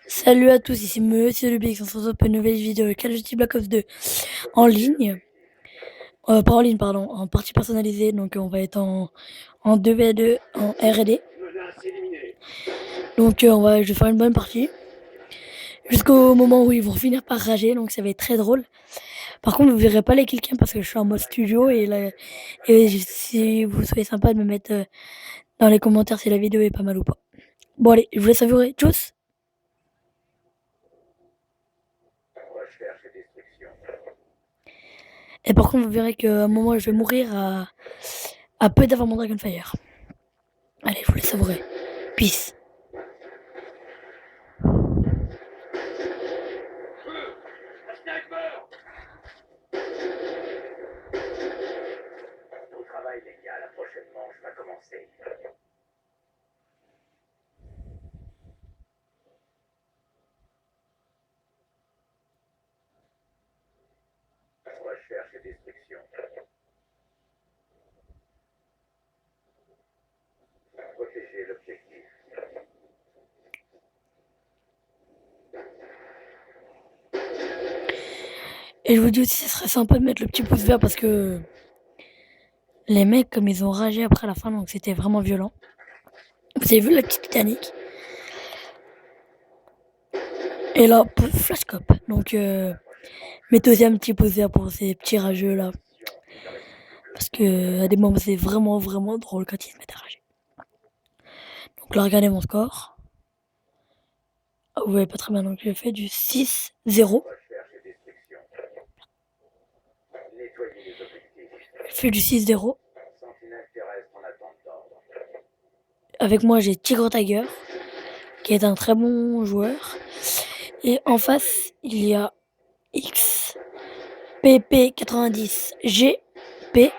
Salut à tous, ici Monsieur le Big, on se retrouve pour une nouvelle vidéo de Call of Duty Black Ops 2 en ligne. Pas en ligne, pardon, en partie personnalisée. Donc on va être en 2v2 en R&D. Donc je vais faire une bonne partie. Jusqu'au moment où ils vont finir par rager, donc ça va être très drôle. Par contre, vous verrez pas les killcams parce que je suis en mode studio et si vous soyez sympa de me mettre dans les commentaires si la vidéo est pas mal ou pas. Bon allez, je vous laisse savourer. Tchuss. Et par contre, vous verrez qu'à un moment, je vais mourir à peu d'avoir mon Dragonfire. Allez, je vous laisse savourer. Peace. Au travail, les gars, la prochaine manche va commencer. Recherche et destruction. Protéger l'objectif. Et je vous dis aussi, ce serait sympa de mettre le petit pouce vert parce que les mecs, comme ils ont ragé après la fin, donc c'était vraiment violent. Vous avez vu la petite Titanic? Et là, flashcop. Donc, mettez aussi un petit pouce vert pour ces petits rageux là. Parce que à des moments, c'est vraiment, vraiment drôle quand ils se mettent à rager. Donc là, regardez mon score. Ah, vous voyez pas très bien, donc j'ai fait du 6-0. Recherche et destruction. Nettoyer les objectifs. J'ai fait du 6-0. Sentinelle terrestre en attente d'ordre. Avec moi, j'ai Tigre Tiger, qui est un très bon joueur. Et en face, il y a X, PP90, GP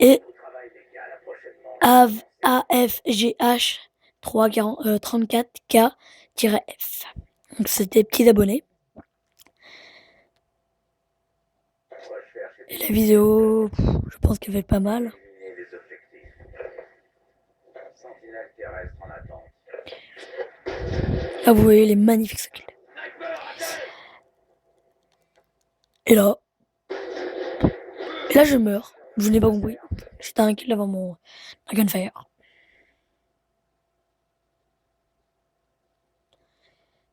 et Au travail, les gars, la prochaine manche va commencer. AFGH 34K-F. Donc c'était petits abonnés. Recherche et Et la destruction. vidéo, je pense qu'elle va être pas mal. Éliminer les objectifs. Sentinelle terrestre en attente. Là, vous voyez les magnifiques skills. Et là, je meurs. Je n'ai pas compris. C'était un kill avant mon Dragonfire.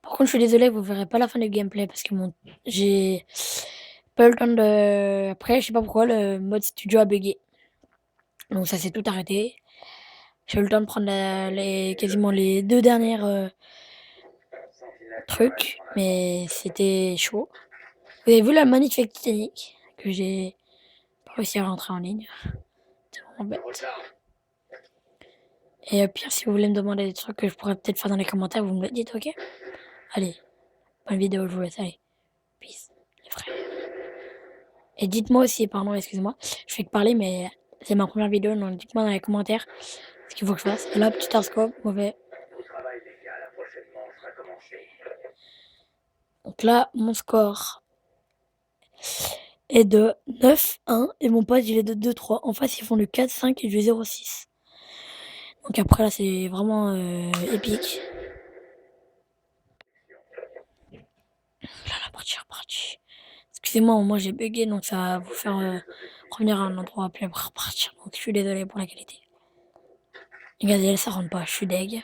Par contre, je suis désolé, vous verrez pas la fin du gameplay parce que j'ai pas eu le temps de. Après, je sais pas pourquoi, le mode studio a bugué. Donc ça s'est tout arrêté. J'ai eu le temps de prendre quasiment les deux dernières Sentinelle terrestre trucs, en attente. mais c'était chaud. Vous avez vu la magnifique Titanic que j'ai pas réussi à rentrer en ligne. C'est vraiment bête. Et au pire, si vous voulez me demander des trucs que je pourrais peut-être faire dans les commentaires, vous me le dites, ok? Allez, bonne vidéo, je vous laisse. Allez, peace, les frères. Et dites-moi aussi, pardon, excusez-moi, je fais que parler, mais c'est ma première vidéo, donc dites-moi dans les commentaires ce qu'il faut que je fasse. Et là, petit arscope, mauvais. Au travail, les gars, la prochaine manche va commencer. Donc là, mon score est de 9-1 et mon pote il est de 2-3. En face, ils font du 4-5 et du 0-6. Donc après, là, c'est vraiment épique. Là, la partie est repartie. Excusez-moi, moi j'ai bugué, donc ça va vous faire revenir à un endroit puis après repartir. Donc je suis désolé pour la qualité. Regardez, ça rentre pas, je suis deg.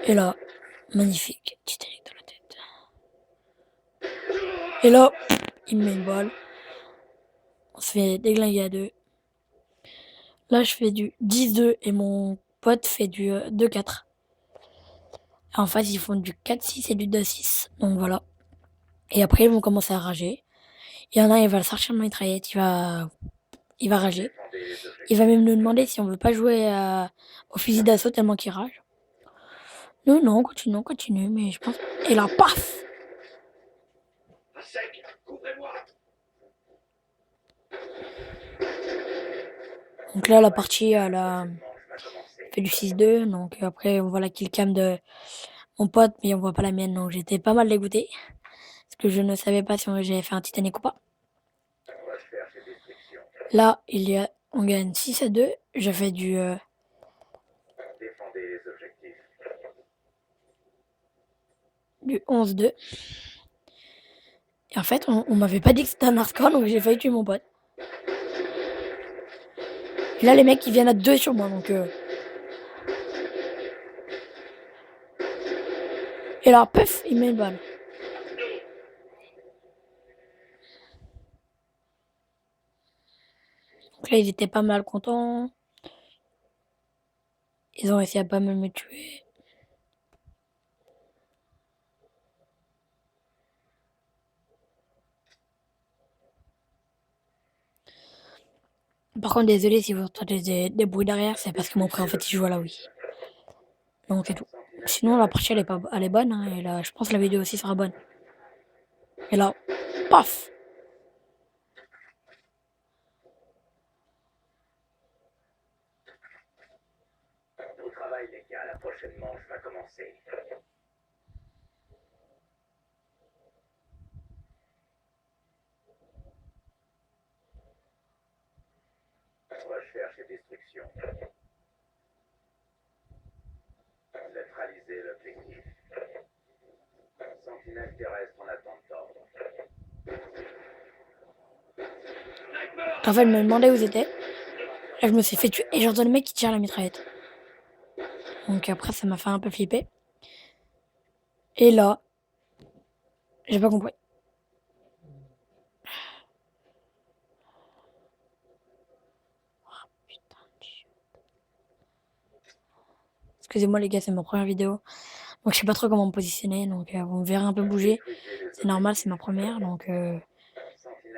Et là, magnifique, Titanic dans la tête. Et là, il me met une balle. On se fait déglinguer à deux. Là, je fais du 10-2 et mon pote fait du 2-4. En face, ils font du 4-6 et du 2-6. Donc voilà. Et après, ils vont commencer à rager. Il y en a, il va sortir ma mitraillette, il va rager. Défendez les Il va objectifs. même nous demander si on veut pas jouer au fusil d'assaut tellement qu'il rage. Non, non, continue, continue, mais je pense. Et là, paf! À sec, couvrez-moi. Donc là, la partie, elle a Prochaine manche va commencer. fait du 6-2. Donc après, on voit la killcam de mon pote, mais on voit pas la mienne. Donc j'étais pas mal dégoûté. Parce que je ne savais pas si j'avais fait un Titanic ou pas. Recherche et destruction. Là, il y a On gagne 6-2. J'ai fait Défendez les objectifs. du 11-2. Et en fait, on m'avait pas dit que c'était un hard score, donc j'ai failli tuer mon pote. Et là, les mecs, ils viennent à 2 sur moi, donc... Et là, paf, il met une balle. Donc là, ils étaient pas mal contents. Ils ont réussi à pas mal me tuer. Par contre, désolé si vous entendez des bruits derrière, c'est parce que mon frère, en fait, il joue à la Wii. Donc, c'est tout. Sinon, la partie, elle est bonne. Hein, et là, je pense que la vidéo aussi sera bonne. Et là, paf! Au travail, les gars, la prochaine manche va commencer. Recherche et destruction. Neutraliser l'objectif. Sentinelle terrestre en attente d'ordre. Raphaël me demandait où j'étais. Là, je me suis fait tuer et j'entends le mec qui tire la mitraillette. Donc après, ça m'a fait un peu flipper. Et là, j'ai pas compris. Oh, putain de Dieu. Excusez-moi les gars, c'est ma première vidéo. Donc je sais pas trop comment me positionner. Donc vous me verrez un peu bouger. C'est normal, c'est ma première. Donc en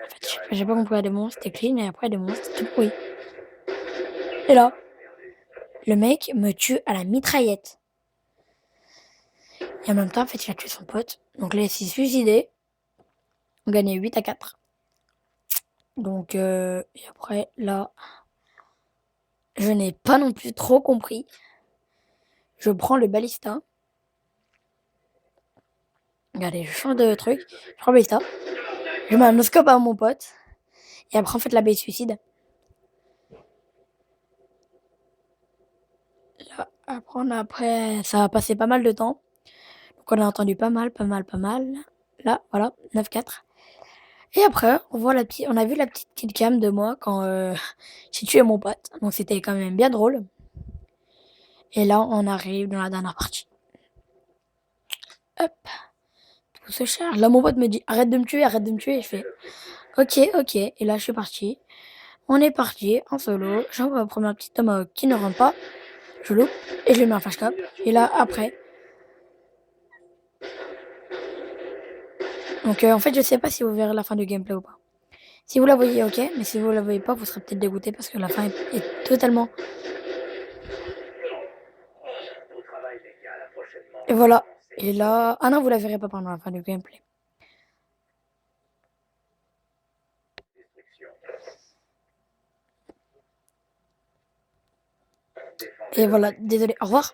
fait, j'ai pas compris la démon. C'était clean et après la démon, c'était tout pourri. Et là, le mec me tue à la mitraillette. Et en même temps, en fait, il a tué son pote. Donc là, il s'est suicidé. On gagnait 8-4. Donc, et après, là, je n'ai pas non plus trop compris. Je prends le balista. Regardez, je change de truc. Je prends le balista. Je mets un noscope à mon pote. Et après, en fait, la bête suicide. Là, après, ça a passé pas mal de temps. Donc, on a entendu pas mal. Là, voilà, 9-4. Et après, on a vu la petite killcam de moi quand j'ai tué mon pote. Donc, c'était quand même bien drôle. Et là, on arrive dans la dernière partie. Hop, tout se charge. Là, mon pote me dit arrête de me tuer, arrête de me tuer. Et je fais ok. Et là, je suis parti. On est parti en solo. J'envoie ma première petite tomahawk qui ne rentre pas. Je loupe et je lui mets un flash cap. Et là, après. Donc, en fait, je sais pas si vous verrez la fin du gameplay ou pas. Si vous la voyez, ok. Mais si vous la voyez pas, vous serez peut-être dégoûté parce que la fin est totalement. Au travail, les gars, la prochaine manche Et va voilà. commencer. Et là. Ah non, vous la verrez pas pendant la fin du gameplay. Destruction. Et voilà. Désolé. Au revoir.